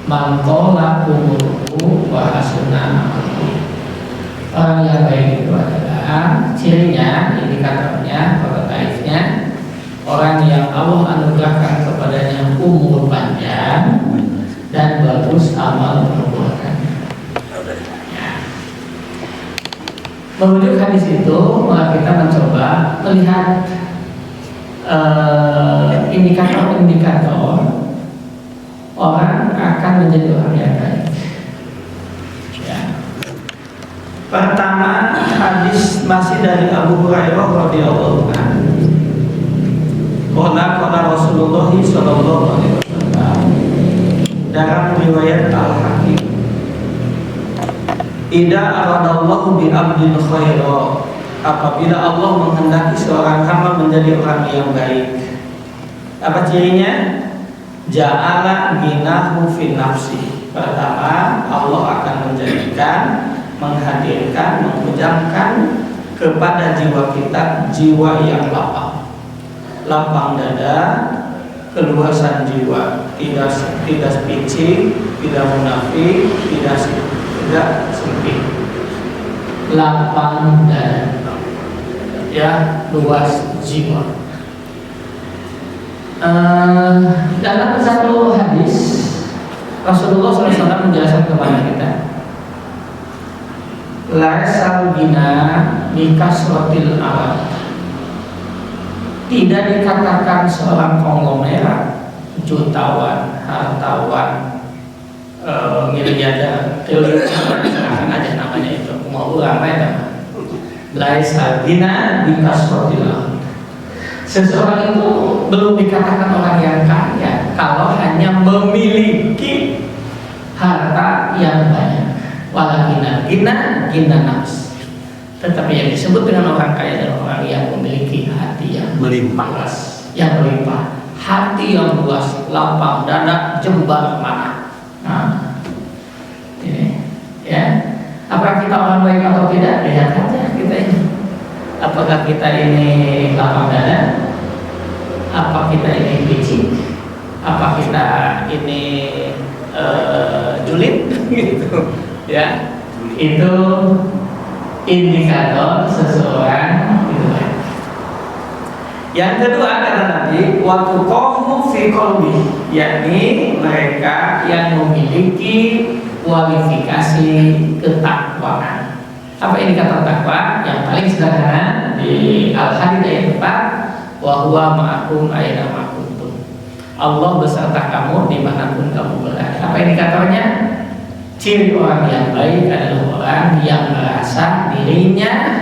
man tola umuruhu wa hasuna amaluhu. Orang yang baik itu adalah cirinya, indikatornya, prototipe-nya orang yang Allah anugerahkan kepadanya umur panjang dan bagus amal perbuatannya. Merujuk hadis itu, maka kita mencoba melihat indikator-indikator orang akan menjadi orang yang baik. Ya. Pertama, hadis masih dari Abu Hurairah radhiyallahu anhu. Qala Rasulullah sallallahu alaihi wasallam dalam riwayat Al-Hakim, idza aradallahu bi 'abdin khaira, apabila Allah menghendaki seorang hamba menjadi orang yang baik, apa cirinya? Ja'ala ginahu fi nafsi. Pertama, Allah akan menjadikan, menghadirkan, menghujamkan kepada jiwa kita jiwa yang lapang dada, keluasan jiwa, tidak pici, tidak munafik, tidak sempit, lapang dada, ya, luas jiwa. Dalam satu hadis Rasulullah SAW menjelaskan kepada kita, laisal gina mikasrotil alam, tidak dikatakan seorang konglomerat, jutawan, hartawan, miliarder, triliuner, aja namanya itu, mau ramai namanya. Laisal gina mikasrotil alam. Seseorang itu belum dikatakan orang yang kaya kalau hanya memiliki harta yang banyak. Walakina gina nafs. Tetapi yang disebut dengan orang kaya adalah orang yang memiliki hati yang melimpah, hati yang luas, lapang dada, jembar mana. Nah, ini, ya. Apakah kita orang baik atau tidak? Lihat saja kita ini. Apakah kita ini lapang dada? Apa kita ini picik? Apa kita ini julid? Gitu, ya. Itu indikator seseorang itu baik. Yang kedua kata Nabi, waktu qawmu fi qalbi, yakni mereka yang memiliki kualifikasi ketakwaan. Apa indikator takwa? Yang paling sederhana di Al-Hadid ayat 4, wa huwa ma'akum aina ma kuntum. Allah beserta kamu dimanapun kamu berada. Apa indikatornya? Ciri orang yang baik adalah orang yang merasa dirinya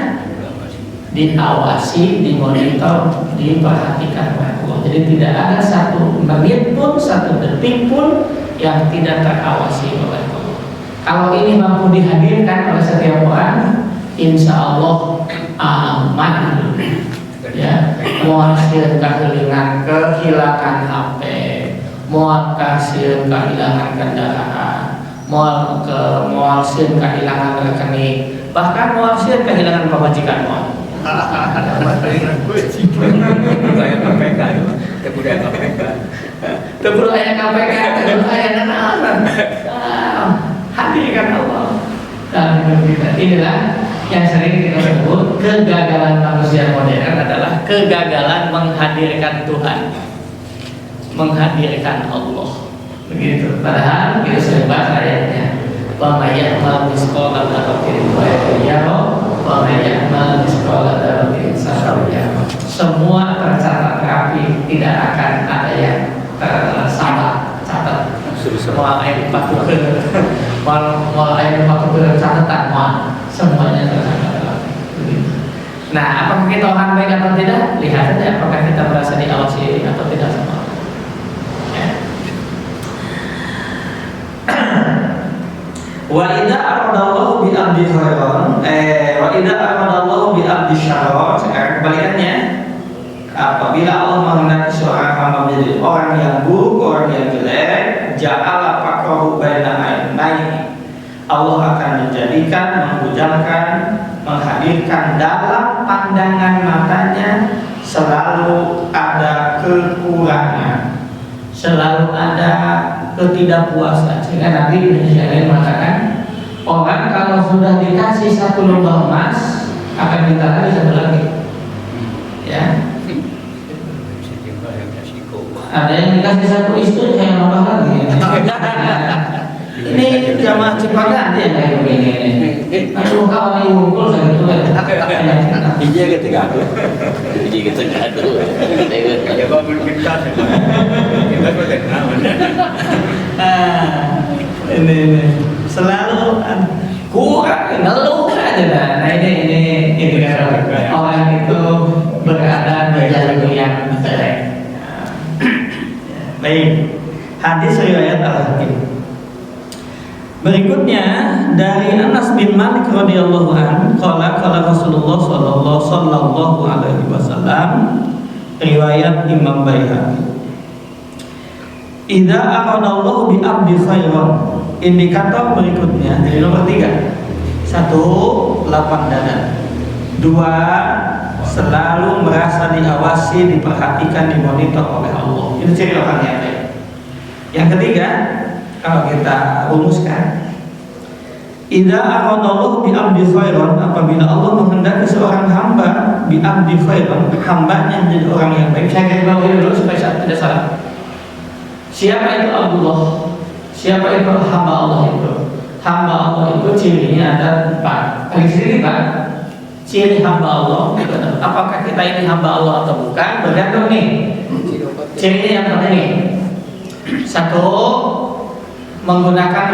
diawasi, dimonitor, diperhatikan oleh Allah. Jadi tidak ada satu menit pun, satu detik pun yang tidak terawasi oleh Allah. Kalau ini mampu dihadirkan oleh setiap orang, insya Allah aman. Ya, mau hasil kehilangan HP, mau hasil kehilangan kendaraan, mau hasil kehilangan rekening, bahkan mau hasil kehilangan pemajikan mau. Budaya KPK, budaya KPK, budaya KPK, budaya anak-anak. Hadirkan Allah. Dan inilah yang sering kita sebut kegagalan manusia modern adalah kegagalan menghadirkan Tuhan, menghadirkan Allah. Begitu. Padahal kita sering bahas ayatnya. Wa may ya'mal misqala dzarratin khairan yarah wa may ya'mal misqala dzarratin syarran yarah. Semua tercatat rapi, tidak akan ada yang tersalah catat. Semua ayat 40 catatan, semuanya tercatat rapi. Nah, apakah kita orang baik atau tidak? Lihat saja apakah kita merasa diawasi atau tidak sama Allah. Wa idza aradallahu bi 'abdi khairan wa idza aradallahu bi 'abdi syarran, sekarang kebalikannya, apabila Allah menghendaki seorang hamba menjadi orang yang buruk, orang yang jelek, ja'ala faqrahu baina ainaihi, Allah akan menjadikan, menghujamkan, menghadirkan dalam pandangan matanya selalu ada kekurangan, selalu ada ketidakpuasan. Sehingga Nabi di Indonesia lain mengatakan, orang kalau sudah dikasih satu lubang emas akan minta lagi satu lagi. Ya. Ada yang dikasih satu istri yang nambah lagi. Ini jamaah Cipaganti yang kayak begini. Aduh kawan yang ngumpul segitu ya. Iya ketika aku. Iya ketika aku. Ya kau berpikir. Kita berkenal. Ini selalu kurang ngeluh aja dah. Nah ini kan orang itu berada di jalur yang jelek. Baik, hadis riwayat Al-Hakim. Berikutnya dari Anas bin Malik radhiyallahu anhu, qala Rasulullah sallallahu alaihi wasallam, riwayat Imam Baihaqi. Idza aradallahu bi 'abdi khairan. Indikator berikutnya dari nomor 3. 1. Lapang dada. 2. Selalu merasa diawasi, diperhatikan, dimonitor oleh Allah. Itu ciri orang yang baik. Yang ketiga, kalau kita rumuskan, idza aradallahu bi 'abdi khairan, apabila Allah menghendaki seorang hamba bi 'abdi khairan, hambanya menjadi orang yang baik. Saya kasih tahu dulu supaya saya tidak salah. Siapa itu Abdullah? Siapa itu hamba Allah itu? Hamba Allah itu cirinya ada 4. Paling sedikit Pak. Ciri hamba Allah itu, apakah kita ini hamba Allah atau bukan? Bergantung nih. Cirinya yang pertama nih. 1. Menggunakan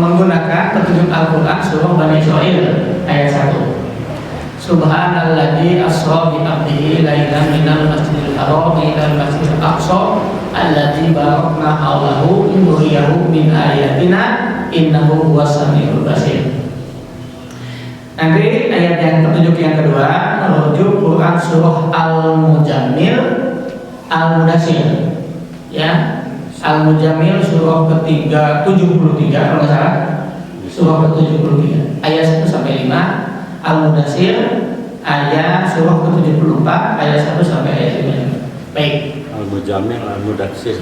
menggunakan petunjuk Al-Quran surah Bani Israil ayat 1. Subhanalladzi asra bi 'abdihi lailan minal masjidil haram ilal masjidil aqsa alladzi barakna haulahu linuriyahu min ayatina innahu huwas samiul basir. Nanti ayat yang petunjuk yang kedua merujuk Quran surah Al-Mujammil Al-Mudaththir. Ya, Al-Mujammil surah ketiga 73 kalau nggak salah. Surah ke-73 ayat 1 sampai 5. Al-Mudaththir ayat surah ke-74 ayat 1 sampai ayat 5. Baik. Al-Mujammil Al-Mudaththir.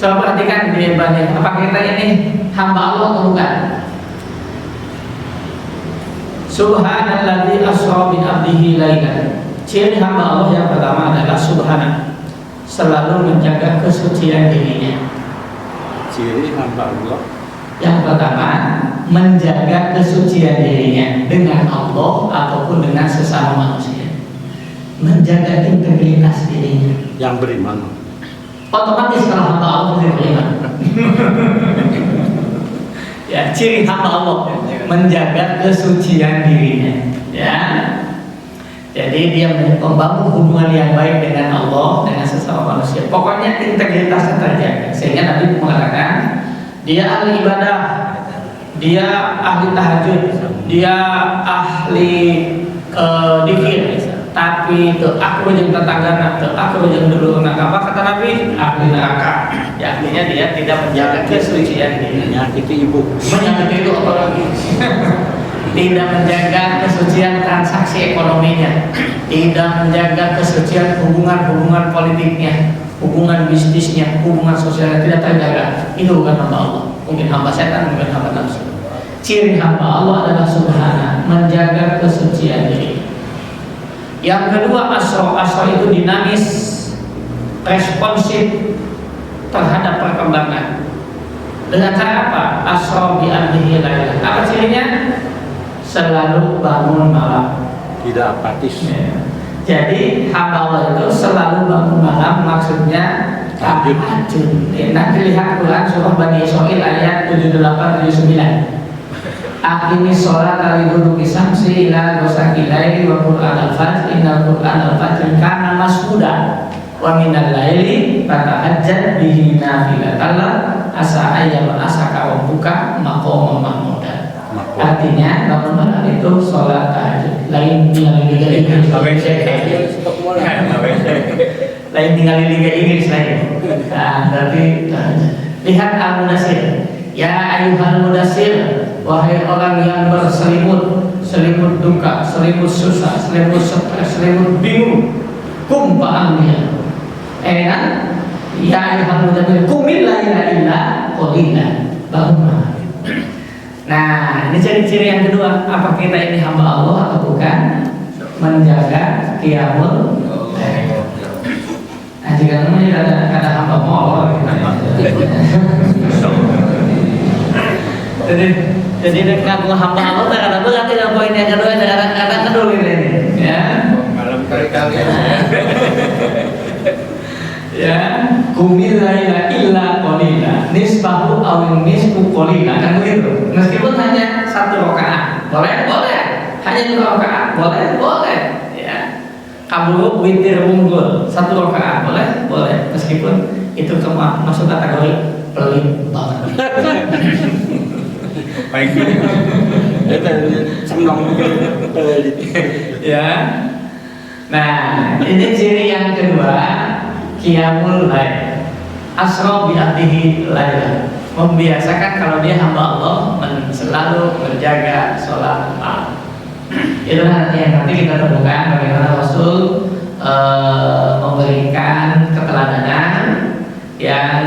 Coba perhatikan di banyak. Apakah kita ini hamba Allah atau bukan? Subhanalladzi asra bi 'abdihi lailan. Ciri hamba Allah yang pertama adalah subhana, selalu menjaga kesucian dirinya. Ciri hamba Allah yang pertama, menjaga kesucian dirinya dengan Allah ataupun dengan sesama manusia. Menjaga integritas dirinya. Yang beriman. Otomatis kalau hamba Allah pasti beriman. Ya, ciri hamba Allah menjaga kesucian dirinya. Ya. Jadi dia membangun hubungan yang baik dengan Allah, dengan sesama manusia. Pokoknya integritasnya terjaga. Sehingga Nabi mengatakan, dia ahli ibadah, dia ahli tahajud, dia ahli dikir, tapi aku yang tetangga, aku yang dulu apa kata Nabi, ahli neraka. Ya, artinya dia tidak menjaga kesucian dirinya. Menyakiti ibu. Menyakiti itu apa lagi? Tidak menjaga kesucian transaksi ekonominya, tidak menjaga kesucian hubungan politiknya, hubungan bisnisnya, hubungan sosialnya tidak terjaga. Itu bukan hamba Allah. Mungkin hamba setan, mungkin hamba nafsu. Ciri hamba Allah adalah subhana, menjaga kesucian diri. Yang kedua, asro itu dinamis, responsif terhadap perkembangan. Dengan cara apa? Asro bi 'abdihi lailan. Apa cirinya? Selalu bangun malam, tidak apatis. ya. Jadi hamba Allah itu selalu bangun malam, maksudnya tahajud. Nanti lihat Quran surah Bani Israil ayat 78-79. Aqimis sholat liduduki samsi ila ghasaqil laili wa qur'an al-fajr innal qur'an al-fajr kana mas'uda wa minal laili fatahajjad bihi nafilatan asa ayyam asaka wa buka maqaman mahmuda. Artinya bangun malam itu sholat tahajud. Lain tinggal di Liga Inggris. Lain tinggal di Liga Inggris lain. Nah, tapi lihat Al-Mudaththir. Ya ayyuhal mudaththir, wahai orang yang berselimut, selimut duka, selimut susah, selimut stres, selimut bingung. Kum fa'anzir. Kan? Ya ayyuhal mudaththir qumil laila illa qalilan. Bangunlah. Nah, ini ciri-ciri yang kedua. Apa kita ini hamba Allah atau bukan? Menjaga qiyamul lail. Nah, jika namanya ada hamba Allah jadi ngaku hamba Allah karena berarti dalam poin yang kedua kata kedua ini ya. Malam kali-kali. Ya, qumil laila illa qalila nisbahu aw nisfu qalila, kan begitu. Meskipun hanya 1 rakaat, boleh. Hanya 2 rakaat, boleh. Ya. Kabul witir unggul 1 rakaat, boleh. Meskipun itu masuk kategori pelit banget. Baik. Itu senang pelit. Ya. Nah, ini ciri yang kedua. Qiyamul lail, asra bi abdihi laila, membiasakan kalau dia hamba Allah selalu menjaga sholat malam. Itulah yang nanti kita temukan bagaimana Rasul memberikan keteladanan yang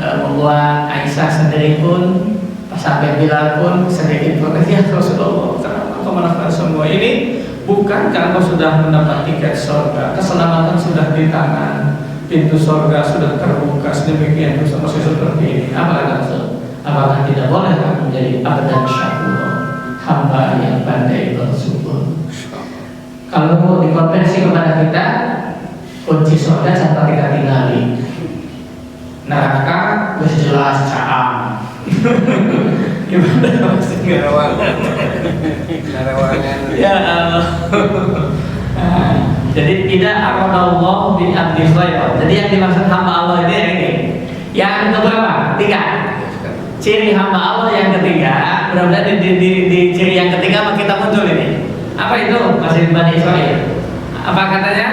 membuat Aisyah sendiri pun sampai Bilal pun sedikit protes, ya Rasulullah, kenapa melakukan semua ini? Bukan kalau sudah mendapat tiket surga, keselamatan sudah di tangan, pintu surga sudah terbuka, sedemikian itu masih seperti ini. Apa kata Rasul? Apakah tidak boleh kamu menjadi abdan syakur, hamba yang pandai bersyukur? Kalau mau dikonversi kepada kita, kunci surga sampai kita tinggali. Neraka wis jelas caam. Gimana maksudnya? Narawangan. Ya Allah. Jadi tidak aradallahu bi abdi khair. Jadi yang dimaksud hamba Allah ini. Yang keberapa? 3. Ciri hamba Allah yang ketiga. Mudah-mudahan di ciri yang ketiga kita muncul ini. Apa itu? Masih Bani Israil. Apa katanya?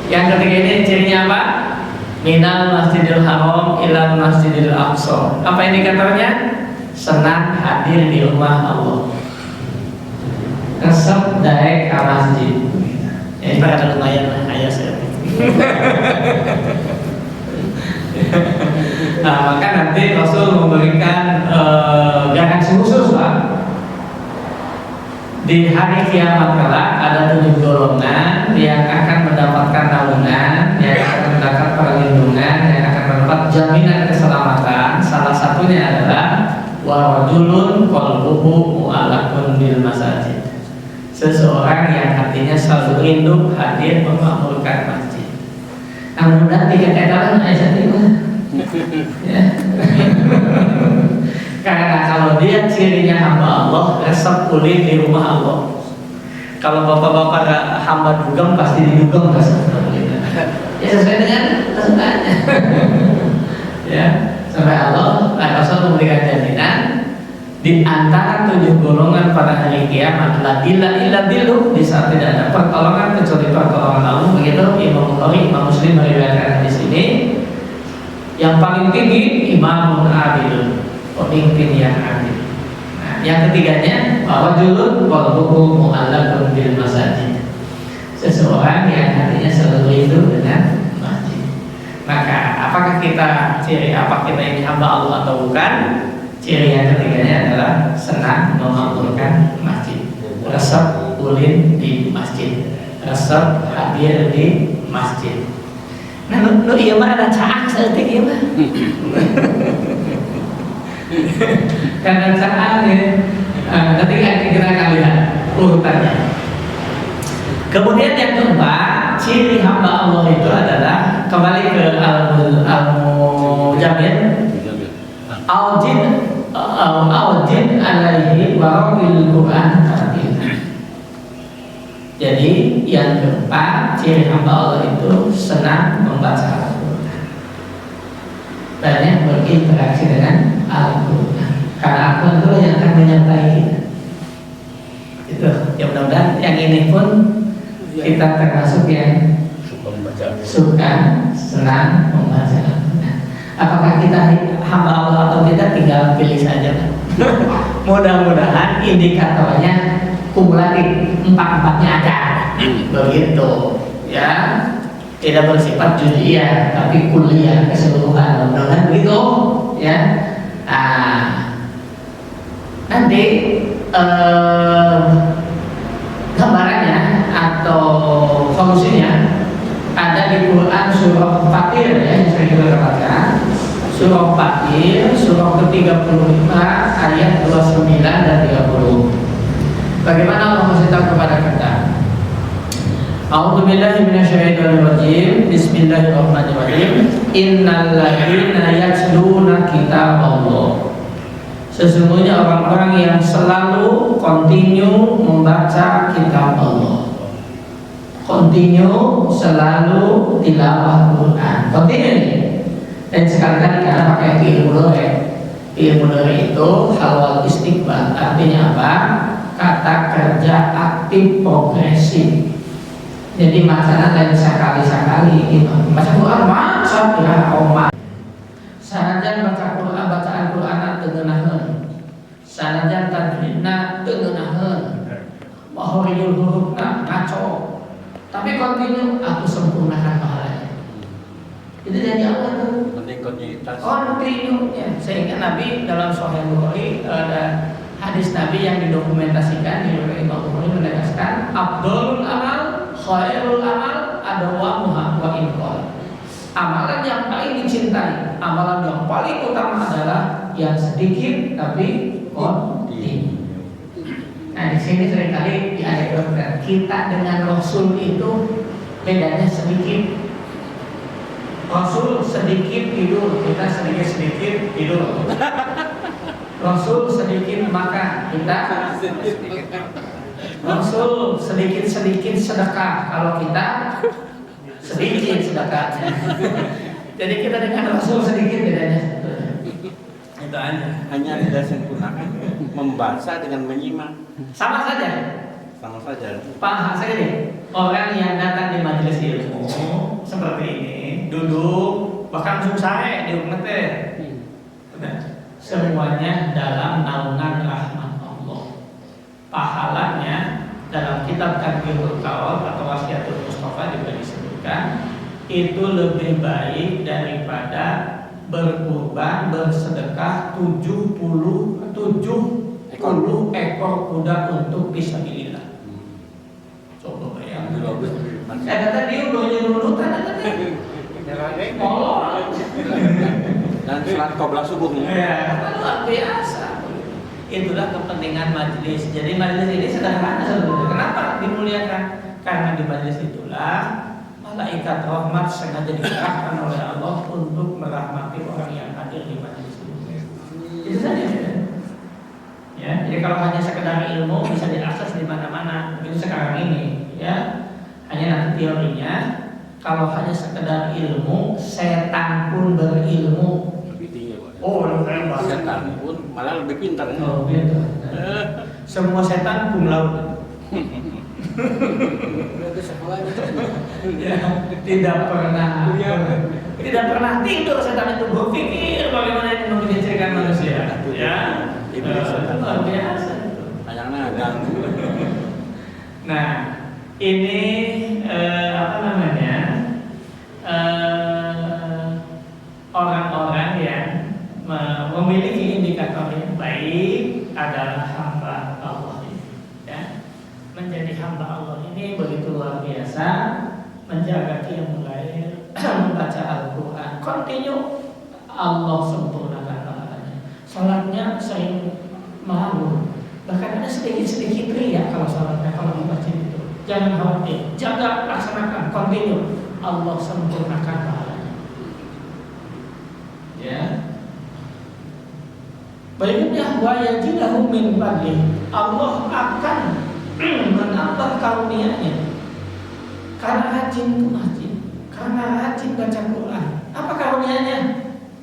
Yang ketiga ini cirinya apa? Minal Masjidil Haram ilal Masjidil Aqsa. Apa indikatornya? Senang hadir di rumah Allah. Resep daek ke masjid. Ya itu ada lumayan lah ayah saya. Nah, maka nanti Rasul memberikan garansi khusus lah. Di hari kiamat kelak ada 7 golongan yang akan mendapatkan naungan, yang akan mendapat perlindungan, yang akan mendapat jaminan keselamatan. Salah satunya adalah warajulun qalbuhu mu'allaqun bil masajid. Seseorang yang hatinya selalu rindu hadir memakmurkan masjid. Nah, mudah-mudahan 3 edaran Aisyah itu. Ya. Karena kalau dia cirinya hamba Allah, resep kulit di rumah Allah. Kalau bapak-bapak hamba dugem pasti didugem resep kulitnya. Ya sesuai dengan kesukaannya. Ya, sampai Allah Rasul memberikan jaminan di antara 7 golongan pada hari kiamat adalah illa dillu, di saat tidak ada pertolongan kecuali pertolongan Allah. Begitu Imam Bukhari, Imam Muslim meriwayatkan di sini. Yang paling tinggi imamun abidun, pemimpin yang adil. Nah, yang ketiganya rajulun qalbuhu mu'allaqun bil masajid. Seseorang yang hatinya selalu rindu dengan masjid. Maka apakah kita ciri apa kita ini hamba Allah atau bukan? Ciri yang ketiganya adalah senang memakmurkan masjid. Resep ulin di masjid. Resep hadir di masjid. Nah, nu ieu mah ada caak saeutik ieu mah. Karena caak ya. Ketika kita akan lihat urutannya. Kemudian yang keempat, ciri hamba Allah itu adalah kembali ke al-mujamil. Aujin alaihi warawil Quran tartil. Jadi yang keempat, ciri hamba Allah itu senang membaca Al-Quran, banyak berinteraksi dengan Al-Quran, karena Al-Quran itu yang akan menyertai kita. Itu ya, mudah-mudahan yang ini pun kita termasuk yang suka senang membaca Al-Quran. Apakah kita hamba Allah atau tidak, tinggal pilih saja. Mudah-mudahan indikatornya kumulatif, 4-4-nya ada. Begitu ya. tidak bersifat juziah tapi kuliah keseluruhan. Mudah-mudahan begitu ya. Nanti gambarannya atau solusinya ada di Quran surah Fatir ya, yang sering kita baca. Surah Fatir surah ke-35 ayat 29 dan 30. Bagaimana Allah masih tahu kepada kita? A'udzubillahi minasyaitonirrajim. Bismillahirrahmanirrahim. Innal ladzina yatluna kitaballah. Sesungguhnya orang-orang yang selalu continue membaca kitab Allah. Continue selalu tilawah Quran. Continue nih. Dan sekali-kali karena pakai fi'il mudhari. Fi'il mudhari itu halwal istiqbal. Artinya apa? Kata kerja aktif progresif. Jadi macana lain sekali-sekali gitu. Baca Quran masa ya oma. Sanajan baca Quran bacaan Quran teueunaheun. Sanajan tajwidna teueunaheun. Mahorijul hurufna ngaco. Tapi kontinu aku sempurnakan pahalanya. Itu jadi apa tuh? Penting kontinuitas. Kontinunya. Sehingga Nabi dalam Sahih Bukhari ada hadis Nabi yang didokumentasikan di Imam Bukhari menegaskan Abdul amal khairul amal adawamuha wa inqal. Amalan yang paling dicintai, amalan yang paling utama adalah yang sedikit tapi kontinu. Nah di sini seringkali dianekdotkan kita dengan Rasul itu bedanya sedikit. Rasul sedikit tidur, kita sedikit tidur. Rasul sedikit makan, kita Rasul sedikit sedekah, kalau kita sedikit sedekahnya. Jadi kita dengan Rasul sedikit bedanya. Itu aja. Hanya tidak sempurnakan membaca dengan menyimak. Sama saja. Sama saja. Paham saja deh. Orang yang datang di majelis ilmu seperti ini, duduk bahkan susah di umat semuanya dalam naungan rahmat Allah. Pahalanya dalam kitab Tanbihul Qaul atau Wasiatul Mustafa juga disebutkan itu lebih baik daripada berkurban bersedekah 70 ekor kuda untuk fisabilillah. Coba bayangkan. Saya kata dia udah nyurutan tadi. Molor. Dan sholat qobliyah subuh. Ya, luar biasa. Itulah kepentingan majelis. Jadi majelis ini sederhana sebetulnya. Kenapa dimuliakan? Karena di majelis itulah malaikat rahmat sengaja dikerahkan oleh Allah untuk merahmati orang yang hadir di majelis itu. Itu saja. Ya, jadi kalau hanya sekedar ilmu bisa diakses di mana-mana. Begitu sekarang ini, ya. Hanya nanti teorinya. Kalau hanya sekedar ilmu, setan pun berilmu. Lebih tinggi, Pak. Oh, keren banget. Setan pun malah lebih pintar. Oh, gitu. Semua setan cum laude. Ya, tidak pernah tidur setan itu berpikir bagaimana ini memikirkan manusia. Ya, itu luar biasa. Sayangnya ganggu. Nah, ini apa namanya? Orang-orang yang memiliki indikator yang baik adalah hamba Allah ini, ya. Menjadi hamba Allah ini begitu luar biasa, menjaga qiyamul lail, membaca Al-Quran, continue, Allah sempurnakan pahalanya. Salatnya sering malu, bahkan ada sedikit ria kalau salatnya, kalau membaca itu. Jangan khawatir, jaga, laksanakan, continue, Allah sempurnakan pahalanya. Ya. Berikutnya wa yajidahu min fadli. Allah akan menambah karunia-Nya. Karena rajin ke masjid, karena rajin baca Quran. Apa karunia-Nya?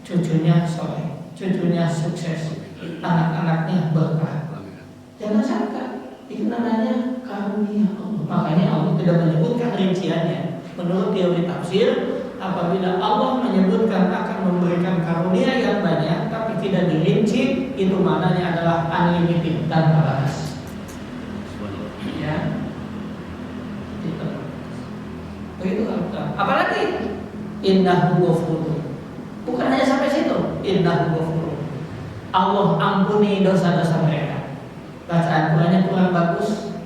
Cucunya soleh, cucunya sukses, anak-anaknya berkah. Jangan sangka itu namanya karunia Allah. Makanya Allah tidak menyebutkan rinciannya. Menurut teori tafsir, apabila Allah menyebutkan akan memberikan karunia yang banyak tapi tidak dirinci, itu maknanya adalah unlimited tanpa batas. Ya, begitu. Allah. Apalagi innahu ghafurun. Bukan hanya sampai situ, innahu ghafurun. Allah ampuni dosa-dosa mereka. Bacaan Qurannya kurang bagus,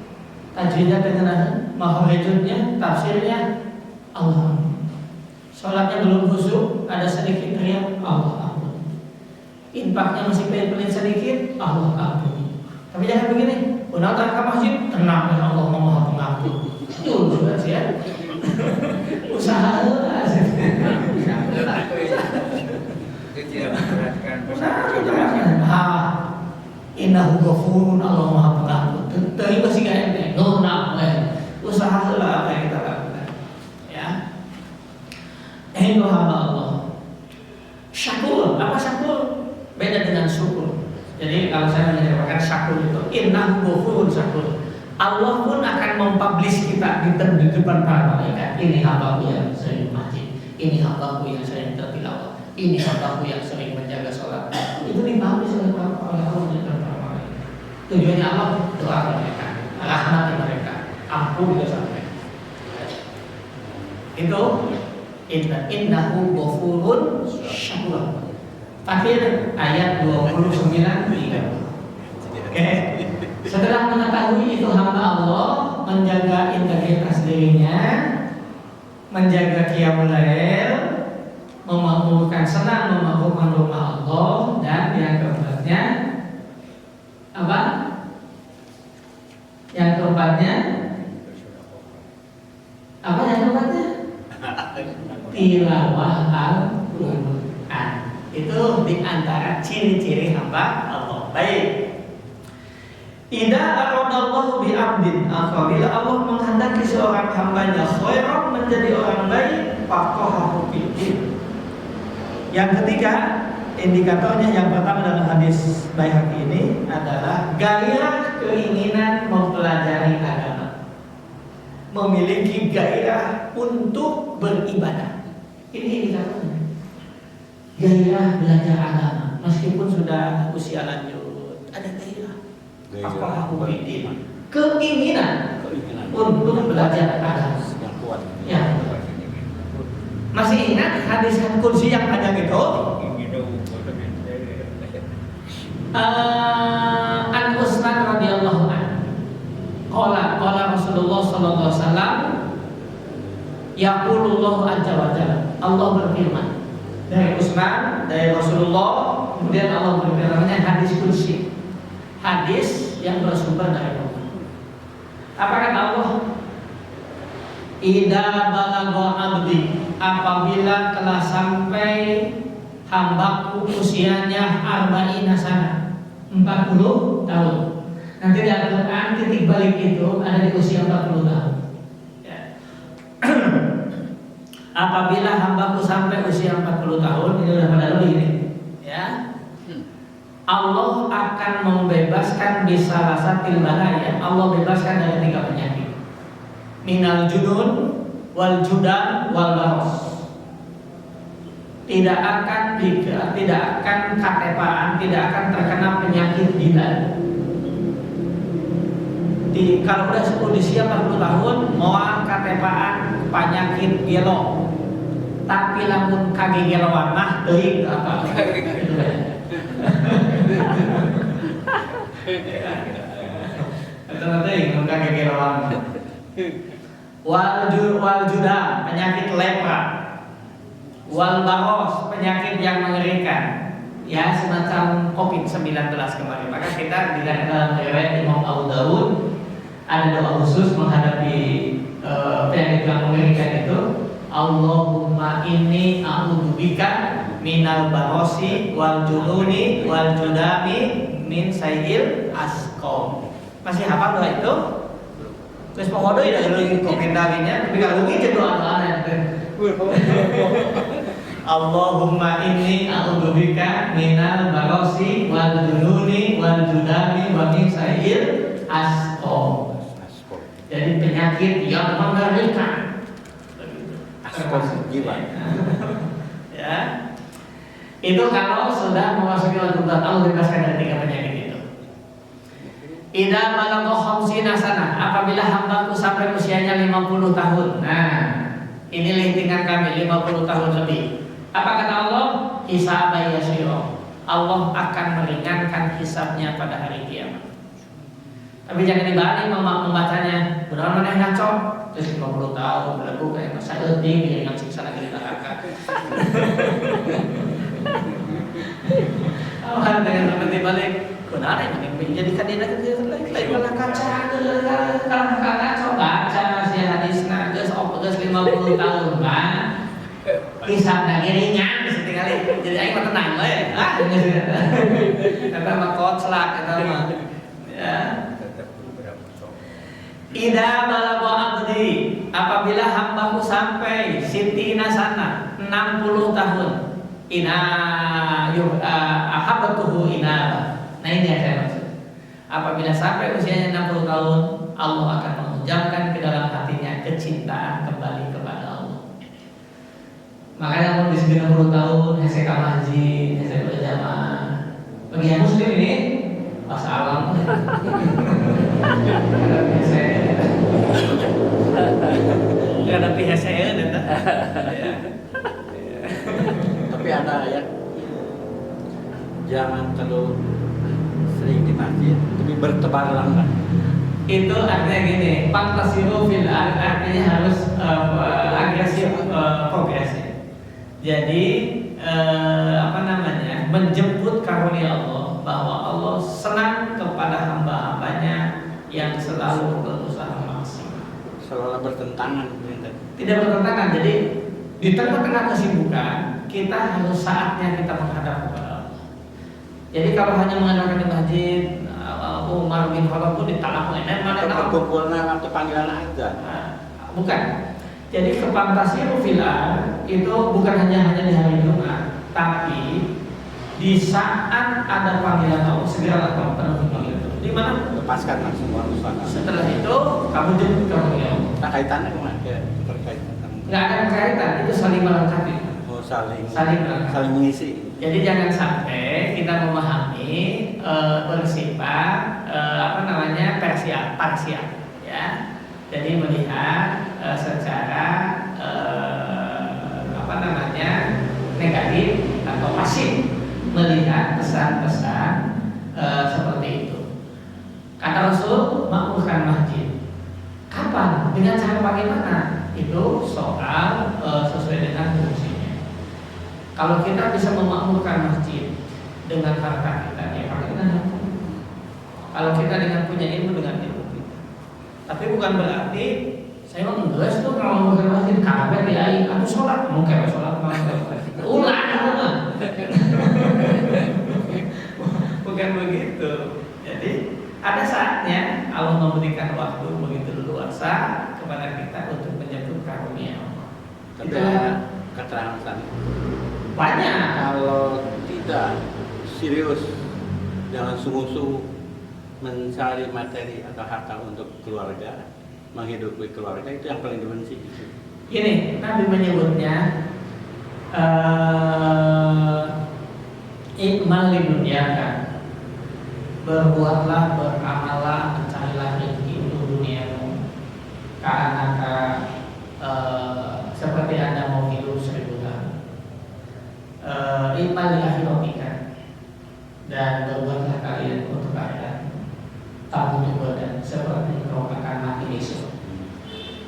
tajwidnya dengan mahfuznya, tafsirnya Allah. Sholatnya belum khusyuk, ada sedikit teriak Allah ampun. Infaknya masih pelit-pelit sedikit, Allah ampun. Tapi jangan begini, datang ke masjid, tenang ya Allah Maha Pengampun. Itu juga sih ya. Usaha lah sih. Innahu ghafurun, Allah Maha Pengampun. Tapi masih kayak nona, usaha lah apa yang kita lakukan. Ya. Itu hamba Allah. Syakur, apa syakur? Beda dengan syukur. Jadi kalau saya menyebutkan syakur itu innahu ghafurun syakur. Allah pun akan mempublish kita di depan para malaikat. Ini hambaku yang sering masjid, ini hambaku yang sering bertilawah, ini hambaku yang sering menjaga sholat. Itu dipublish oleh Allah di depan para malaikat. Tujuannya Allah doa mereka, rahmat mereka, ampun dosa mereka. Itu innahu ghafurun syakur. Fatir ayat 29. Oke. Setelah mengetahui itu hamba Allah menjaga integritas dirinya, menjaga qiyamul lail, memakmurkan senang memakmurkan rumah Allah, dan yang keempatnya apa? Yang keempatnya apa? Yang keempatnya tilawah Al-Quran. Itu diantara ciri-ciri hamba Allah. Baik. Idza aradallahu bi 'abdin, apabila Allah menghendaki seorang hambanya khairan menjadi orang baik, faqahahu fiddin. Yang ketiga, indikatornya yang pertama dalam hadis Baihaqi ini adalah gairah keinginan mempelajari agama. Memiliki gairah untuk beribadah. Ini indikatornya. Gairah belajar agama meskipun sudah usia lanjut, ada gairah. Keinginan untuk belajar agama. Ya. Masih ingat hadis kursi yang panjang itu? An Utsman radhiyallahu anhu. Qala Rasulullah sallallahu alaihi wasallam, yaqulullahu azza wa jalla. Allah berfirman. Dari Utsman, dari Rasulullah, kemudian Allah berfirman, hadis kursi. Hadis yang bersumber dari Allah. Apa kata Allah? Idza balagha 'abdi, apabila telah sampai hambaku usianya 40 sana, 40 tahun. Nanti di Al-Quran titik balik itu ada di usia 40 tahun. Ya. Apabila hambaku sampai usia 40 tahun, ini udah pada lalu ini, ya. Allah akan membebaskan bisa rasa tilbahaya. Allah bebaskan dari 3 penyakit. Minal junun, wal judan, wal baros. Tidak akan katepaan, tidak akan terkena penyakit gila. Kalau udah usia 40 tahun, moal katepaan penyakit gelo. Tapi lamun kaki geloan mah teuing apa? Ternyata yang kaki geloan. Wal juda penyakit lepra. Wal baros penyakit yang mengerikan. Ya semacam COVID-19 kemarin. Maka kita dalam riwayat Imam Abu Dawud ada doa khusus menghadapi penyakit yang mengerikan itu. Allahumma inni a'udzubika minal barosi wal jununi wal judami min sayyil asqam. Masih hafal doa itu? Terus pokodo ya dulu komentarinya, tapi kalau gitu doa-doanya. Allahumma inni a'udzubika minal barosi wal jununi wal judami wa min sayyil asqam. Jadi penyakit yang mengerikan. Ya, itu kalau sudah memasuki waktu Allah bebaskan dari 3 penyakit itu. Idza balagha 50 sana, apabila hambaku sampai usianya 50 tahun. Nah, Ini lintingan kami 50 tahun lebih. Apa kata Allah? Hisab yasiro. Allah akan meringankan hisabnya pada hari kiamat. Tapi jangan dibalik membacanya. Benar-benar ngaco. Terus 50 tahun berlaku kayak masa eting dengan siksa lagi di neraka. Awan dengan seperti balik. Benar yang menjadikan dia lain malah kaca kalau ngaco baca si hadisna geus 50 tahun kan. Hisabna ringan setinggali. Jadi aing mah tenang we. Kata mah koclak kata mah. Ya. Ida balagha abdi, apabila hambaku sampai sitina sana 60 tahun. Ina ahabatuhu ina. Nah ini yang saya maksud. Apabila sampai usianya 60 tahun, Allah akan menghujamkan ke dalam hatinya kecintaan kembali kepada Allah. Makanya kalau di 90 tahun, hese kamaji, hese berjamaah. Bagi yang muslim ini, pas alam. Karena pihak saya Tapi ada ayat jangan terlalu sering di masjid, tapi bertebaran lah. Itu artinya gini, fantasiru fil artinya harus agresif progresif. Jadi menjemput karunia Allah, bahwa Allah senang kepada hamba-hambanya yang selalu berusaha maksimal. Selalu bertentangan. Tidak bertentangan. Jadi di tengah-tengah kesibukan kita harus saatnya kita menghadap kepada Allah. Jadi kalau hanya mengandalkan di masjid, Umar bin Khattab pun ditalak mana kumpulnya waktu panggilan aja. Bukan. Jadi kepantasiru filar itu bukan hanya di hari Jumat, tapi di saat ada panggilan Allah segera lakukan penuhi panggilan itu. Di mana? Lepaskan langsung urusan. Setelah itu kamu jemput kamu ya. Nah, kaitannya kemana? Terkaitan. Nggak ada kaitan, itu saling melengkapi. Oh, saling mengisi. Jadi jangan sampai kita memahami bersifat parsial, ya. Jadi melihat secara negatif atau pasif, melihat pesan-pesan seperti itu. Kata Rasul, makmurkan masjid. Kapan? Dengan cara bagaimana? Itu soal sesuai dengan fungsinya. Kalau kita bisa memakmurkan masjid dengan harta kita, ya harta kita mampu. Kalau kita dengan punya ilmu, dengan ilmu kita. Tapi bukan berarti saya mau ngegas tuh kalau memakmurkan masjid, kabeh diai, aku sholat, mungkin sholat ulang. Bukan begitu. Jadi ada saatnya Allah memberikan waktu begitu luasa kepada kita untuk menyebut karunia Allah. Tapi keterangan banyak. Kalau tidak serius, jangan sungguh-sungguh mencari materi atau harta untuk keluarga, menghidupi keluarga, itu yang paling dibenci. Ini Nabi menyebutnya ikmal lidunyaka, berbuatlah, beramallah, mencarilah rezeki untuk duniamu. Karena seperti Anda mau hidup 1000 tahun. Ikmal li akhiratika, dan berbuatlah kalian untuk akhirat. Tabung badan seperti kau akan mati besok.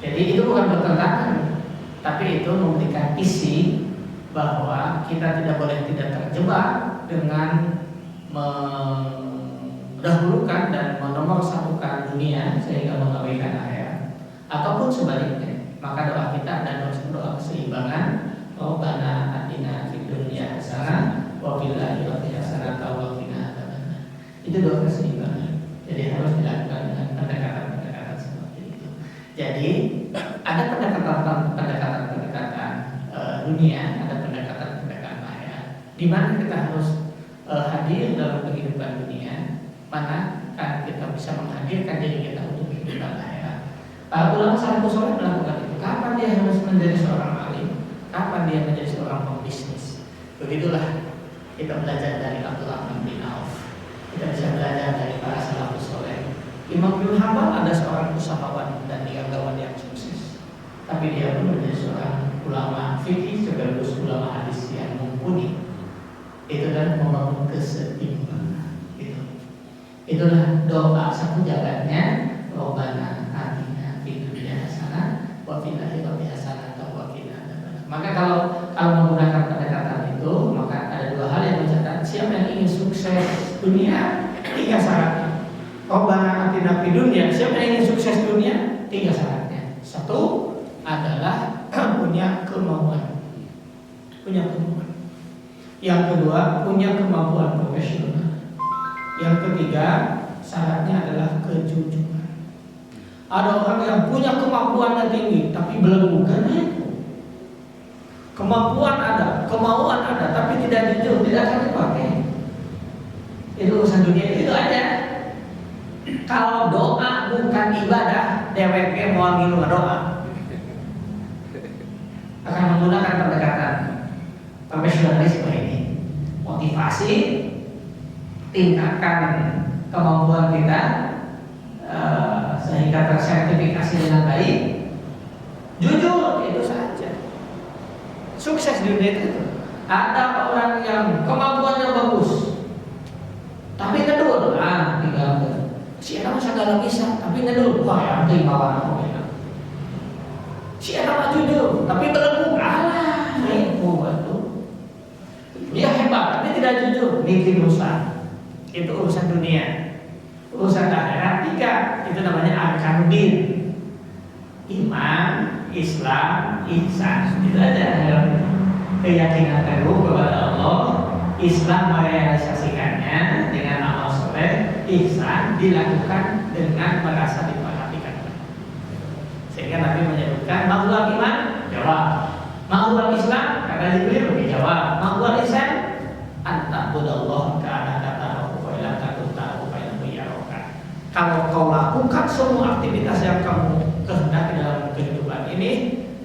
Jadi itu bukan bertentangan, tapi itu memberikan isi bahwa kita tidak boleh tidak terjebak dengan mendahulukan dan menomorsatukan dunia sehingga mengabaikan akhirat, ataupun sebaliknya. Maka doa kita dan doa keseimbangan. Rabbana atina fid dunya hasanah wa fil akhirati hasanah wa qina adzabannar. Itu doa keseimbangan. Jadi harus dilakukan dengan pendekatan-pendekatan seperti itu. Jadi ada pendekatan dunia, ada pendekatan akhirat. Di mana kita harus hadir dalam kehidupan dunia, mana kan kita bisa menghadirkan diri kita untuk kehidupan akhirat. Para ulama salafus saleh melakukan itu. Kapan dia harus menjadi seorang alim? Kapan dia menjadi seorang pembisnis? Begitulah kita belajar dari Abdurrahman bin Auf. Kita bisa belajar dari para salafus saleh. Imam bin Hanbal ada seorang usahawan dan negarawan yang sukses, tapi dia pun menjadi seorang membangun keseimbangan. Gitu. Itulah doa satu jalannya. Robbana atina fid dunya hasanah wa fil akhirati hasanah wa qina adzabannar. Maka kalau menggunakan pendekatan itu, maka ada dua hal yang mencatat. Siapa yang ingin sukses dunia, 3 syaratnya. Robbana atina fid dunya. Siapa yang ingin sukses dunia, 3 syaratnya. Satu adalah punya kemauan. Yang kedua, punya kemampuan profesional. Yang ketiga, syaratnya adalah kejujuran. Ada orang yang punya kemampuannya tinggi, tapi belum bukan itu. Kemampuan ada, kemauan ada, tapi tidak jujur, tidak akan dipakai. Itu urusan dunia itu aja. Kalau doa bukan ibadah, DWP mau ngilu doa. Akan menggunakan pendekatan profesionalisme ini, motivasi, tingkatkan kemampuan kita sehingga tersertifikasi dengan baik, jujur, itu saja. Sukses di dunia itu. Ada orang yang kemampuannya bagus, tapi ngedul, tinggal si Enak segala bisa, tapi ngedul, wah yang terima warna ya. Si Enak jujur, tapi belum itu. Dia hebat, tapi tidak jujur, bikin rusak. Itu urusan dunia. Urusan akhirat 3, itu namanya arkanuddin. Iman, Islam, ihsan. Itu aja. Keyakinan teguh kepada Allah, Islam merealisasikannya dengan amal soleh, ihsan dilakukan dengan merasa diperhatikan. Sehingga Nabi menyebutkan mahul iman, jawab. Mahul Islam, kata Jibril, dijawab. Mahul ihsan, anta budallah ka'anaka tarahu wa ila takun tarahu fa innahu yaraka. Kalau kau lakukan semua aktivitas yang kamu kehendaki dalam kehidupan ini,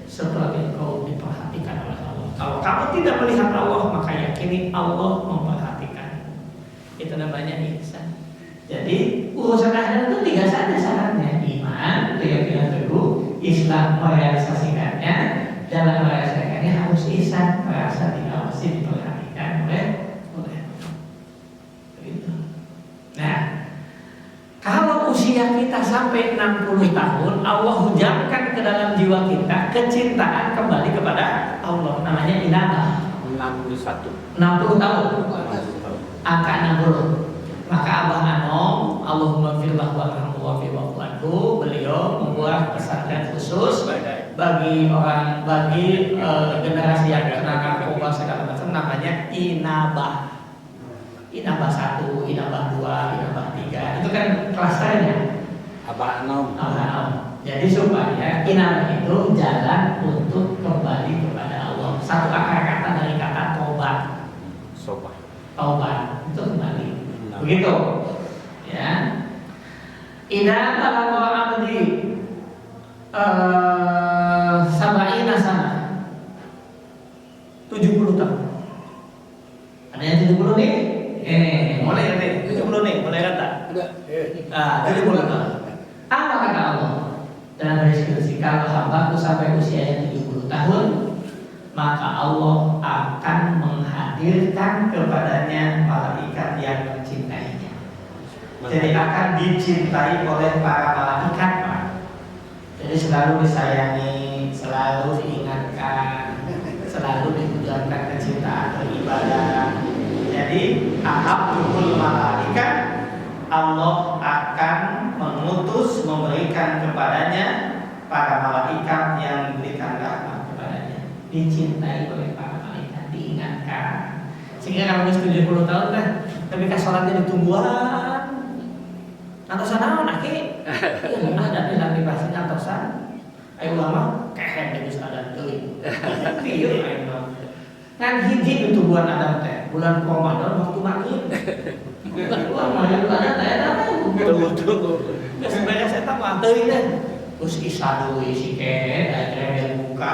setelah kau diperhatikan oleh Allah. Kalau kamu tidak melihat Allah, maka yakini Allah memperhatikan. Itu namanya ihsan. Jadi urusan akhirat itu 3 saja syaratnya: iman, keyakinan teguh, Islam merealisasikannya, dalam merealisasikannya harus ihsan, merasa diawasi, diperhatikan oleh. Nah, kalau usia kita sampai 60 tahun, Allah hujamkan ke dalam jiwa kita kecintaan kembali kepada Allah. Namanya inabah. 60 tahun. Angka 60. Maka Abah Anom, Allahumma firlahu warhamhu wa fi wa'fu, beliau membuat pesantren khusus bagi generasi yang kena narkoba segala macam, namanya Inabah. Inabah 1, Inabah 2, Inabah 3. Itu kan klasternya. Abah Anom. Jadi supaya Inabah itu jalan untuk kembali kepada Allah. Satu akar kata dari kata tobat. Taubat itu kembali. Begitu. Ya. Inabah abdi sabaina sana 70 tahun. Ada yang 70 nih? Mulai nih, 70 nih, mulai kata. Ada. 70 tahun. Apa kata Allah dalam deskripsi? Kalau hambaku sampai usianya 70 tahun, maka Allah akan menghadirkan kepadanya malaikat yang mencintainya. Jadi akan dicintai oleh para malaikat, Pak. Jadi selalu disayangi, selalu diingatkan, selalu diucapkan kecintaan beribadah. Jadi ahabul malaikat, Allah akan mengutus, memberikan kepadanya para malaikat yang memberikan rahmat kepadanya, dicintai oleh para malaikat, diingatkan. Sehingga kalau 70 tahun kan, tapi sholatnya ditungguan. Atau sana naki, ada di dalam bahasanya atau sana. Ayo lama, kehem itu ada tuh. Iya, kan hiji ditungguan ada teh. Bulan Ramadan waktu maghrib. Bulan maghrib ada teh ada. Tunggu. Sebenarnya saya tak mau teuing deh. Terus isya deui sike, akhirnya buka.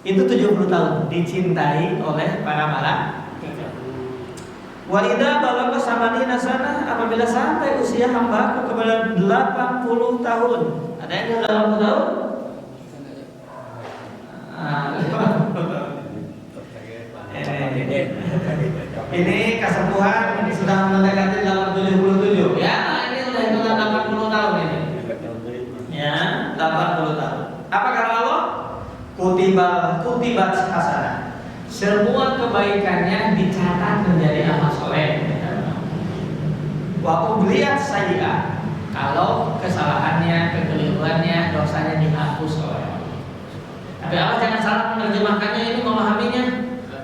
Itu 70 tahun dicintai oleh para malaikat. Wa idza balagha samanina sana, apabila sampai usia hambaku kepada 80 tahun. Ada yang 80 tahun? Ini kesepuhan ini sudah mendekati 77 ya. Ini sudah hitungan 80 tahun ini. Ya, 80 tahun. Apa kata Allah? Kutibat hasanah. Semua kebaikannya dicatat menjadi amal soleh. Wa ubliyat sayyi'ah. Kalau kesalahannya, kekeliruannya, dosanya dihapus oleh Allah. Tapi Allah jangan salah menerjemahkannya, ini memahaminya.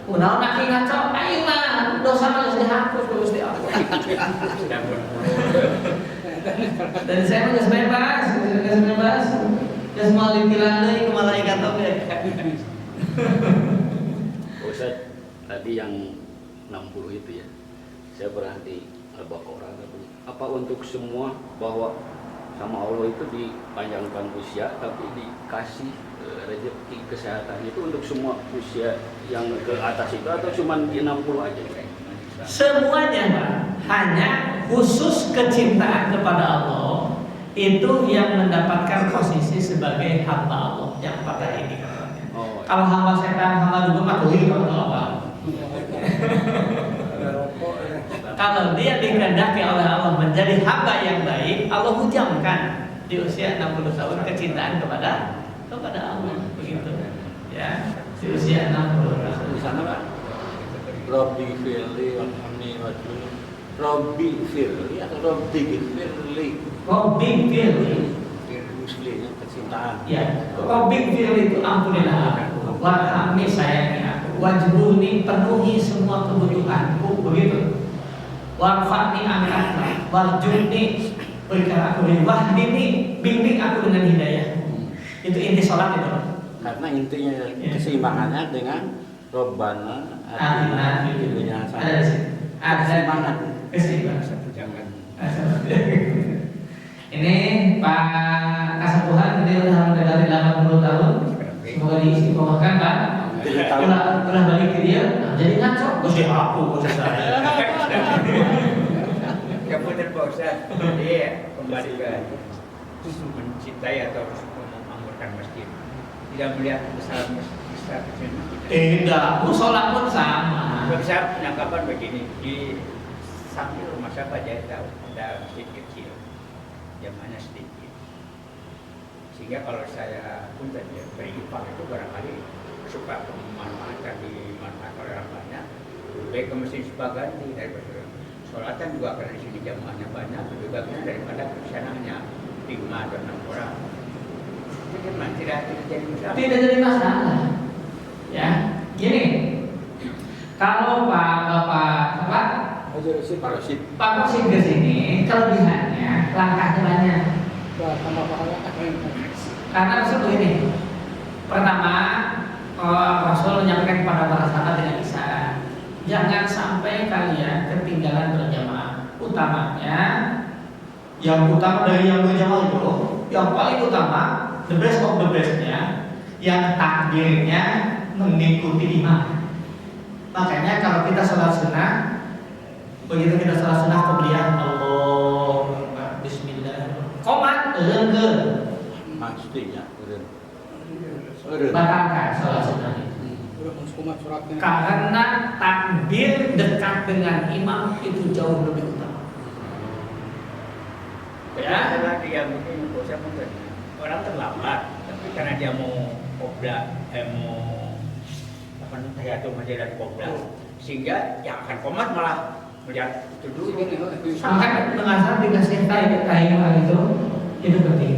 Udah nak ngaco, ayo mah dosa harus dihapus Gusti Allah. Dan saya mah geus bebas, geus mau ditilang deui ke malaikat oge. Ustaz, tadi yang 60 itu ya, saya pernah di Al-Baqarah, apa untuk semua bahwa sama Allah itu dipanjangkan usia tapi dikasih rezeki kesehatan itu untuk semua usia yang ke atas itu atau cuma di 60 aja? Semuanya Pak, hanya khusus kecintaan kepada Allah itu yang mendapatkan posisi sebagai hamba Allah yang pada ini. Oh, Kalau hamba setan, hamba dukun mah teuing kalau apa. Kalau dia dikehendaki oleh Allah menjadi hamba yang baik, Allah hujamkan di usia 60 tahun kecintaan kepada Allah, begitu. Ya, di usia 60 tahun. Di sana Pak, Robbi Firli Warhamni Wajuni, Robbi Firli atau Robbi Firli? Robbi Firli, Muslimnya kecintaan. ya, Robbi Firli itu ampunilah aku, warhamni sayangi aku, wajhuni penuhi semua kebutuhanku, begitu. Warfa'ni angkatlah, warjuni berikan aku wahdini, bimbing aku dengan hidayah. Itu inti sholat itu. Karena intinya keseimbangannya dengan Robbana Atina di dunia ada keseimbangan. Keseimbangan. Satu jangan. Ini Pak Kasepuhan ini sudah mendekati 80 tahun. Semoga diistiqomahkan Pak. Ulah balik ke dia. Nah, jadi ngaco. Gusti aku saya. Ya benar Pak Ustaz. Jadi kembali ke mencintai atau memakmurkan masjid. Tidak melihat kesalahan besar kecil masjid. Tidak, sholat pun sama. Bisa penangkapan begini di samping rumah saya Pak Jaya tahu ada masjid kecil, jamannya sedikit. Sehingga kalau saya pun tadi berinfak itu barangkali suka memanfaatkan dimanfaatkan oleh orang banyak. Lebih baik ke masjid sebaganti daripada sholatan juga karena di sini jamaahnya banyak, lebih bagus daripada kesananya 5 atau 6 orang. Jadi memang tidak jadi masalah. Tidak jadi masalah. Ya, gini. Kalau Pak Rosid ke sini, kelebihannya langkahnya banyak. Karena Rasul begini. Pertama, Rasul menyampaikan kepada para sahabat dengan isyarat, jangan sampai kalian ketinggalan berjamaah. Utamanya, yang utama dari yang berjamaah itu, yang paling utama, the best of the bestnya, yang takbirnya mengikuti imam. Makanya kalau kita sholat sunnah, begitu kita sholat sunnah kemudian Allah Bismillah, komat lengger, Maksudnya batalkan sholat sunnah itu. Karena takbir dekat dengan imam itu jauh lebih utama. Ya, karena dia mungkin bosan mungkin orang terlambat, tapi karena dia mau mau apa namanya tahiyatul masjid dan qobla, sehingga yang akan komat malah melihat itu dulu. Maka mengasah dikasih tayyib itu penting.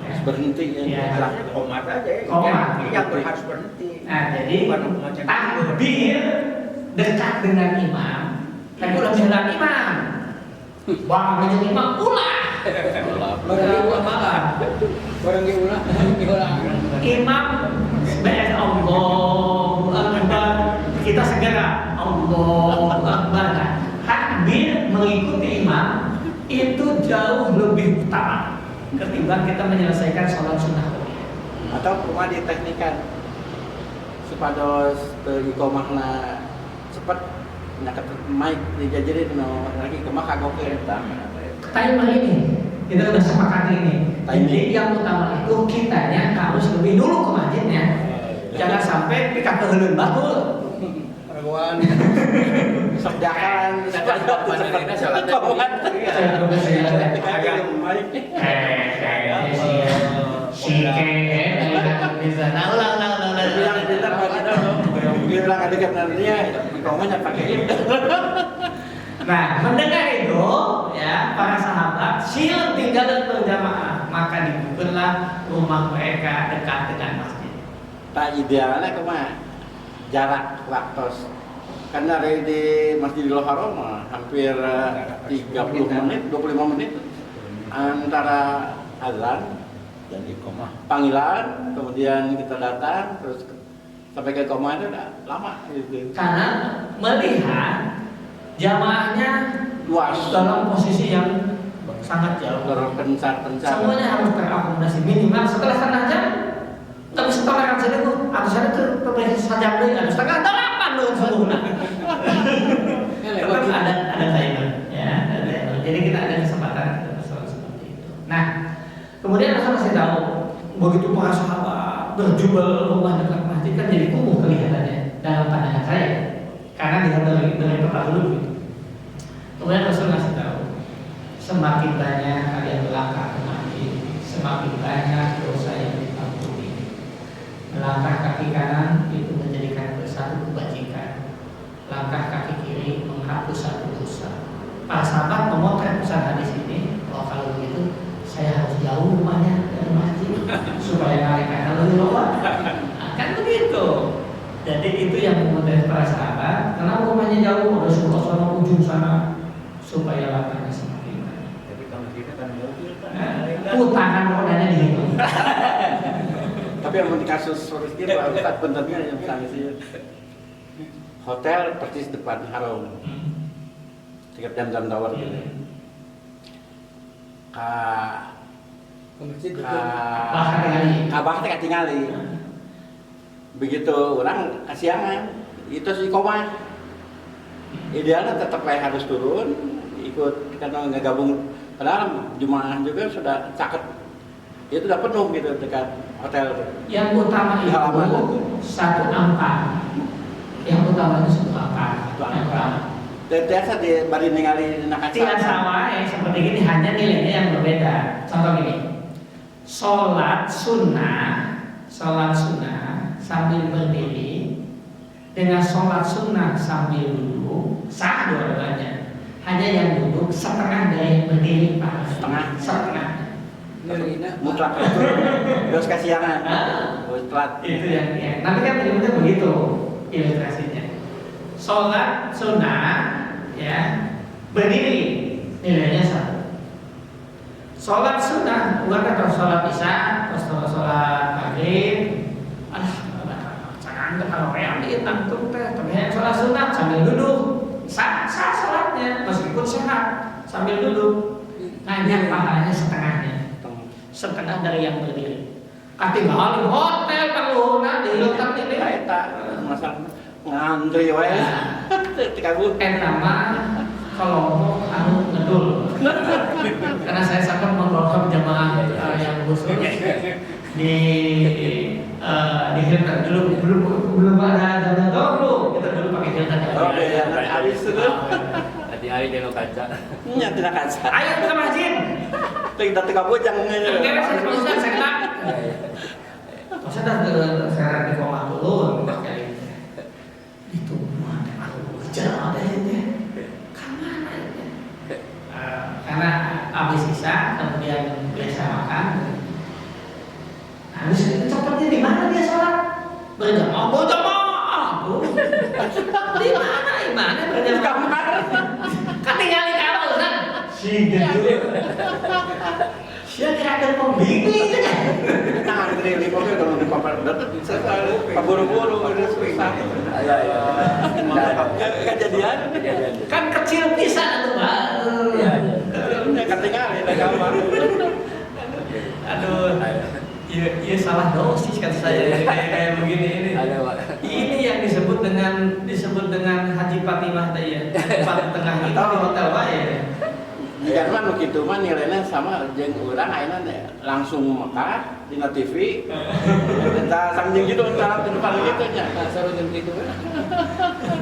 harus berhenti ya. Salahnya komat aja ya. Komat. Yang harus berhenti. Nah, jadi Bukan membaca takbir dekat dengan imam, tapi udah jalan imam. Bang dengan imam ulah. Imam beres Allahu Akbar, kita segera Allahu Akbar. Takbir mengikuti imam itu jauh lebih utama ketimbang kita menyelesaikan sholat sunnah. Atau cuma diteknikan supados iqomahna cepat nyaket mic dijajarin lagi kemah kagokeun Timer ini kita udah sepakat ini. Jadi yang utama itu kitanya harus lebih dulu ke masjidnya. Jangan sampai pika keheuleuan batul. pengakuan, serjakan, sholat bilang pintar pakai dong, bilang ada kebenarannya, ngomongnya pakai itu. Nah, mendengar itu, ya para sahabat siap tinggal dan berjamaah, maka dibuatlah rumah mereka dekat dengan masjid. Tak idealnya kemana? Jarak waktu. Karena dari di Masjidil Haram hampir 30 menit, 25 menit antara azan dan iqamah. panggilan, kemudian kita datang, terus sampai ke koma itu udah lama gitu. Karena melihat jamaahnya Luas, dalam posisi yang sangat jauh. terpencar-pencar. Semuanya harus terakomodasi minimal setelah setengah jam. Tapi setelah kan saya itu, atau saya itu terpilih sajam dulu, ada setengah delapan loh seluruhnya. Tetap ada timer, ya. Ada timer. Jadi kita ada kesempatan kita bersoal seperti itu. Nah, kemudian Rasul kasih tahu begitu para sahabat berjubel rumah dekat masjid kan jadi kumuh kelihatannya dalam pandangan saya, karena dia dari terdahulu gitu. Kemudian Rasul kasih tahu semakin banyak kalian melangkah ke masjid, semakin banyak dosa yang diampuni. Melangkah kaki kanan itu menjadikan satu kebajikan, langkah kaki kiri menghapus satu dosa. Para sahabat memotret pesan hadis ini, oh kalau begitu saya harus jauh rumahnya dari masjid supaya kali kanan lebih luas. Kan begitu. Jadi itu yang memotret para sahabat. Karena rumahnya jauh, ada sebelah sana ujung sana, supaya langkahnya semakin banyak. Tapi kalau kita kan mobil kan. Putaran rodanya dihitung. Tapi yang di kasus Soros itu Ustaz benarnya yang misalnya sih hotel persis depan haram, tiket jam-jam tawar gitu. Kabah teh tinggali. Begitu orang kasihangan, itu si koma. Idealnya tetap harus turun, ikut karena nggak gabung. Padahal jemaah juga sudah caket. Itu udah penuh gitu dekat hotel. Yang utama itu satu angka. Yang utama itu satu angka. Yang utama. Dan biasa di bari ningali nakaca. Tidak sama seperti ini, hanya nilainya yang berbeda. Contoh gini, sholat sunnah sambil berdiri dengan sholat sunnah sambil duduk sah dua-duanya. Hanya yang duduk setengah dari yang berdiri pak. Setengah. Mutlak itu terus kasihangan. Mutlak. Itu yang nanti kan ternyata begitu ilustrasinya. Sholat sunnah ya berdiri nilainya satu. Sholat sunnah bukan kalau sholat isya atau sholat maghrib, jangan kalau yang dihitung teh, tapi yang sholat sunnah sambil duduk sah sholatnya meskipun sehat sambil duduk, hanya pahalanya setengah dari yang berdiri. Katinggal di hotel panggungna di letak ini Eta masak ngantri wae. Tikagu nama kalau anu ngedul. Karena saya sangat membawa jamaah yang khusus di Hilton belum ada jamaah dulu. Kita dulu pakai Hilton. Oke, habis itu. Hati-hati tengok kaca. Nya tidak kaca. Ayo ke masjid. Tidak bujang ngene. Oke, saya Ustaz saya kenal. Ustaz saya di koma dulu pakai itu mana aku jalan ada ini. Kamana ini? Karena habis isya kemudian biasa makan. Habis itu cepatnya di mana dia sholat? Berjamaah. Di mana berjamaah? Kan tinggal di kamar Ustaz. Dia kira ada pembimbing itu kan? Nah, ini pokoknya kalau di papan dapat bisa paburu-buru udah susah. Ayo. Kejadian Kan kecil pisan itu Pak. Iya. ketinggalan di kamar. Aduh. Iya salah dosis kata saya kayak begini ini. Ada Pak. Ini yang disebut dengan Haji Fatimah tadi ya. Di tengah kita di hotel wae. Ya kan begitu mah nilainya sama jeung urang ayeuna langsung Mekah dina TV. Kita sambil gitu cara di depan gitu nya. Seru jeung kitu.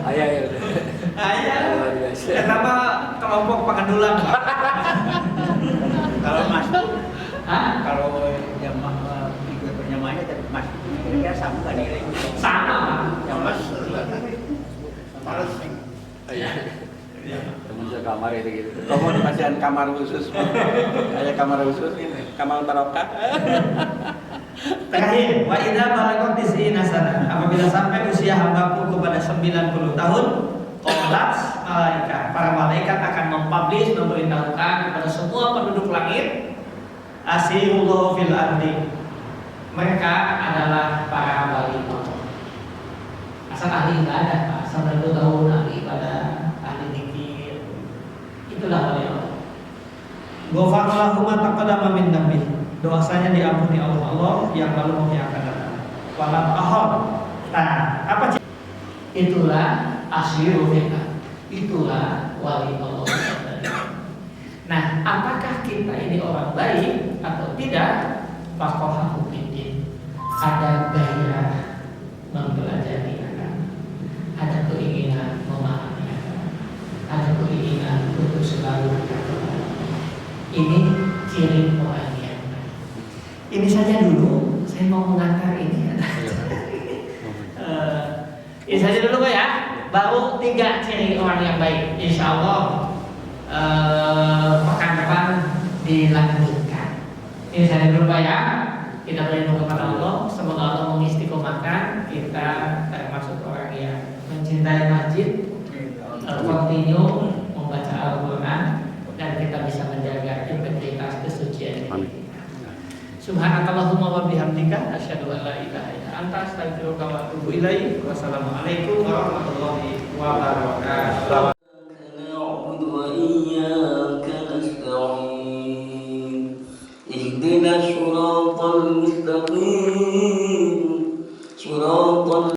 Aya ya. Kenapa kelompok pengendulan? Kalau Mas Hah? kalau jamaah ikut berjamaahnya tapi Mas kira sama nggak nilai? Sama. Yang Mas males. Temen sekamar itu gitu. Kamu pasien kamar khusus. Aya kamar khusus ini, kamar barokah. Terakhir, wa idza balagha tis'ina sana, apabila sampai usia hambaku kepada 90 tahun, qalat malaikat, para malaikat akan mempublish, memberitahukan kepada semua penduduk langit, asirullahu fil ardi. Mereka adalah para wali Allah. Asal ahli ibadah, Pak. 90 tahun ahli ibadah, ahli zikir. Itulah wali Allah. Ghafarallahu ma taqaddama min dhanbi. Dosanya diampuni Allah yang lalu maupun yang akan datang. Walam ahad. Nah, apa itulah asli rufiqah. Itulah wali Allah. Nah, apakah kita ini orang baik atau tidak? Faqahahu fiddin. Ada gairah mempelajari agama. Ada keinginan memahami agama. Ada keinginan untuk selalu beragama. Ini ciri orang yang baik. Ini saja dulu, saya mau mengantar ini. Ini saja dulu Pak ya. Baru 3 ciri orang yang baik. Insya Allah pekan depan dilanjutkan. Ini saja dulu Pak ya. Kita berlindung kepada Allah. Semoga Allah mengistiqomahkan kita termasuk orang yang mencintai masjid, continue membaca Al-Quran, dan kita bisa menjaga integritas kesucian diri. Subhanakallahumma wa bihamdika asyhadu an la ilaha illa anta astaghfiruka wa atubu ilaik. Wassalamualaikum warahmatullahi wabarakatuh. نعبد وإياك نستعين اهدنا الصراط المستقيم صراط